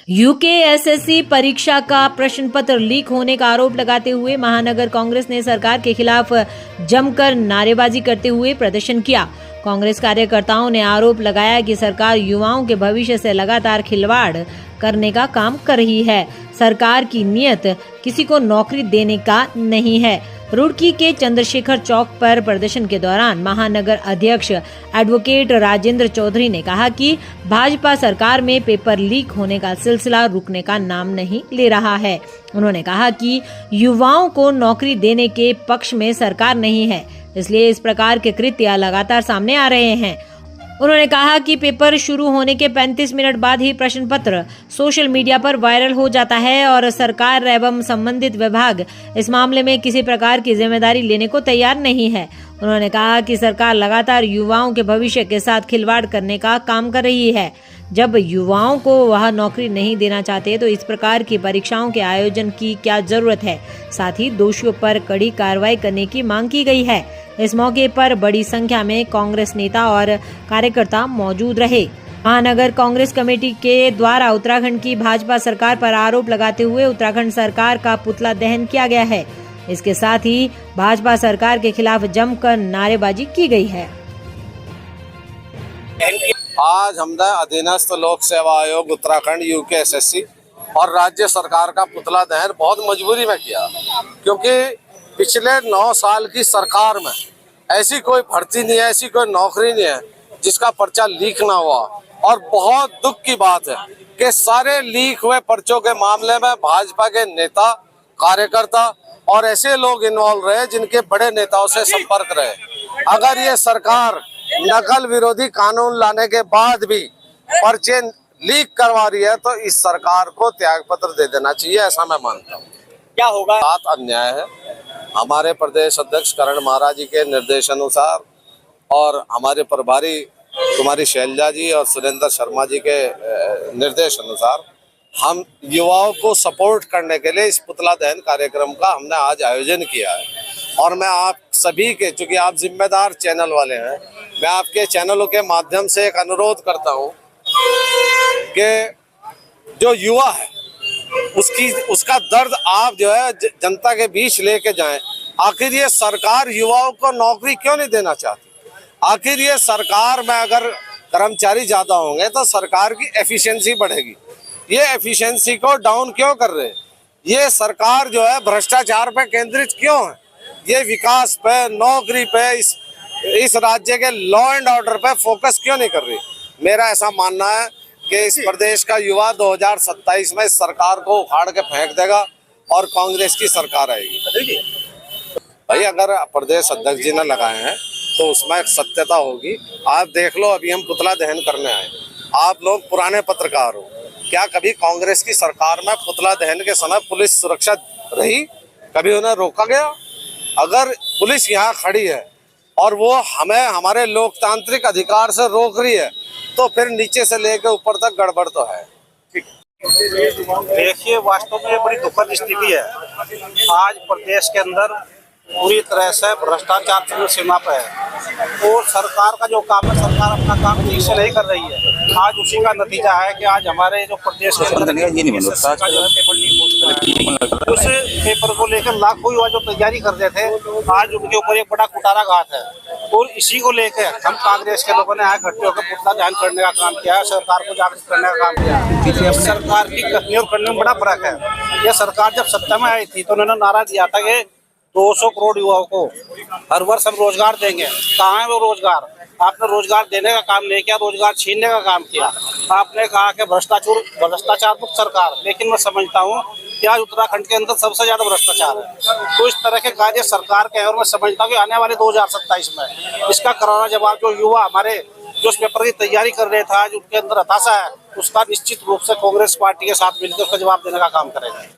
UKSSC परीक्षा का प्रश्न पत्र लीक होने का आरोप लगाते हुए महानगर कांग्रेस ने सरकार के खिलाफ जमकर नारेबाजी करते हुए प्रदर्शन किया। कांग्रेस कार्यकर्ताओं ने आरोप लगाया कि सरकार युवाओं के भविष्य से लगातार खिलवाड़ करने का काम कर रही है। सरकार की नीयत किसी को नौकरी देने का नहीं है। रुड़की के चंद्रशेखर चौक पर प्रदर्शन के दौरान महानगर अध्यक्ष एडवोकेट राजेंद्र चौधरी ने कहा कि भाजपा सरकार में पेपर लीक होने का सिलसिला रुकने का नाम नहीं ले रहा है। उन्होंने कहा कि युवाओं को नौकरी देने के पक्ष में सरकार नहीं है, इसलिए इस प्रकार के कृत्य लगातार सामने आ रहे हैं। उन्होंने कहा कि पेपर शुरू होने के 35 मिनट बाद ही प्रश्न पत्र सोशल मीडिया पर वायरल हो जाता है और सरकार एवं संबंधित विभाग इस मामले में किसी प्रकार की जिम्मेदारी लेने को तैयार नहीं है। उन्होंने कहा कि सरकार लगातार युवाओं के भविष्य के साथ खिलवाड़ करने का काम कर रही है। जब युवाओं को वह नौकरी नहीं देना चाहते तो इस प्रकार की परीक्षाओं के आयोजन की क्या जरूरत है। साथ ही दोषियों पर कड़ी कार्रवाई करने की मांग की गई है। इस मौके पर बड़ी संख्या में कांग्रेस नेता और कार्यकर्ता मौजूद रहे। महानगर कांग्रेस कमेटी के द्वारा उत्तराखंड की भाजपा सरकार पर आरोप लगाते हुए उत्तराखंड सरकार का पुतला दहन किया गया है। इसके साथ ही भाजपा सरकार के खिलाफ जमकर नारेबाजी की गई है। आज हमने अधीनस्थ लोक सेवा आयोग उत्तराखंड यूकेएसएससी और राज्य सरकार का पुतला दहन बहुत मजबूरी में किया, क्योंकि पिछले 9 साल की सरकार में ऐसी कोई भर्ती नहीं है, ऐसी कोई नौकरी नहीं है जिसका पर्चा लीक ना हुआ। और बहुत दुख की बात है कि सारे लीक हुए पर्चों के मामले में भाजपा के नेता, कार्यकर्ता और ऐसे लोग इन्वॉल्व रहे जिनके बड़े नेताओं से संपर्क रहे। अगर ये सरकार नकल विरोधी कानून लाने के बाद भी पर्चे लीक करवा रही है तो इस सरकार को त्यागपत्र दे देना चाहिए, ऐसा मैं मानता हूँ। क्या होगा? बात अन्याय है। हमारे प्रदेश अध्यक्ष करण महाराज जी के निर्देशानुसार और हमारे प्रभारी कुमारी शैलजा जी और सुरेंद्र शर्मा जी के निर्देश अनुसार हम युवाओं को सपोर्ट करने के लिए इस पुतला दहन कार्यक्रम का हमने आज आयोजन किया है। और मैं आप सभी के, चूंकि आप जिम्मेदार चैनल वाले हैं, मैं आपके चैनलों के माध्यम से एक अनुरोध करता हूं कि जो युवा है उसका दर्द आप जो है जनता के बीच लेके जाएं। आखिर ये सरकार युवाओं को नौकरी क्यों नहीं देना चाहती? आखिर ये सरकार में अगर कर्मचारी ज्यादा होंगे तो सरकार की एफिशिएंसी बढ़ेगी। ये एफिशिएंसी को डाउन क्यों कर रहे हैं? ये सरकार जो है भ्रष्टाचार पे केंद्रित क्यों है? ये विकास पे, नौकरी पे, इस राज्य के लॉ एंड ऑर्डर पे फोकस क्यों नहीं कर रही? मेरा ऐसा मानना है कि इस प्रदेश का युवा 2027 में इस सरकार को उखाड़ के फेंक देगा और कांग्रेस की सरकार आएगी। भाई अगर प्रदेश अध्यक्ष जी ने लगाए हैं तो उसमें एक सत्यता होगी। आप देख लो, अभी हम पुतला दहन करने आए, आप लोग पुराने पत्रकार हो, क्या कभी कांग्रेस की सरकार में पुतला दहन के समय पुलिस सुरक्षा रही? कभी उन्हें रोका गया? अगर पुलिस यहाँ खड़ी है और वो हमें हमारे लोकतांत्रिक अधिकार से रोक रही है तो फिर नीचे से लेकर ऊपर तक गड़बड़ तो है। देखिए, वास्तव में बड़ी दुखद स्थिति है। आज प्रदेश के अंदर पूरी तरह से भ्रष्टाचार चरम सीमा पर है और सरकार का जो काम है, सरकार अपना काम ठीक से नहीं कर रही है। आज उसी का नतीजा है कि आज हमारे जो प्रदेश के अंदर उस पेपर को लेकर लाखों युवा जो तैयारी कर रहे थे, आज उनके ऊपर एक बड़ा कुटारा घात है। और इसी को लेकर हम कांग्रेस के लोगों ने यहाँ इकट्ठे होकर पुतला दहन करने का काम किया है, सरकार को जागरूक करने का काम किया है। सरकार की करनी और करने में बड़ा फर्क है। यह सरकार जब सत्ता में आई थी तो उन्होंने नारा दिया था कि 200 करोड़ युवाओं को हर वर्ष हम रोजगार देंगे। कहाँ है वो रोजगार? आपने रोजगार देने का काम नहीं किया, रोजगार छीनने का काम किया। आपने कहा कि भ्रष्टाचार मुक्त सरकार, लेकिन मैं समझता हूँ कि आज उत्तराखंड के अंदर सबसे ज्यादा भ्रष्टाचार है। तो इस तरह के कार्य सरकार के हैं और मैं समझता हूँ कि आने वाले 2027 में इसका करारा जवाब जो युवा हमारे जो इस पेपर की तैयारी कर रहे थे, आज उनके अंदर हताशा है, उसका निश्चित रूप से कांग्रेस पार्टी के साथ मिलकर उसका जवाब देने का काम करेगा।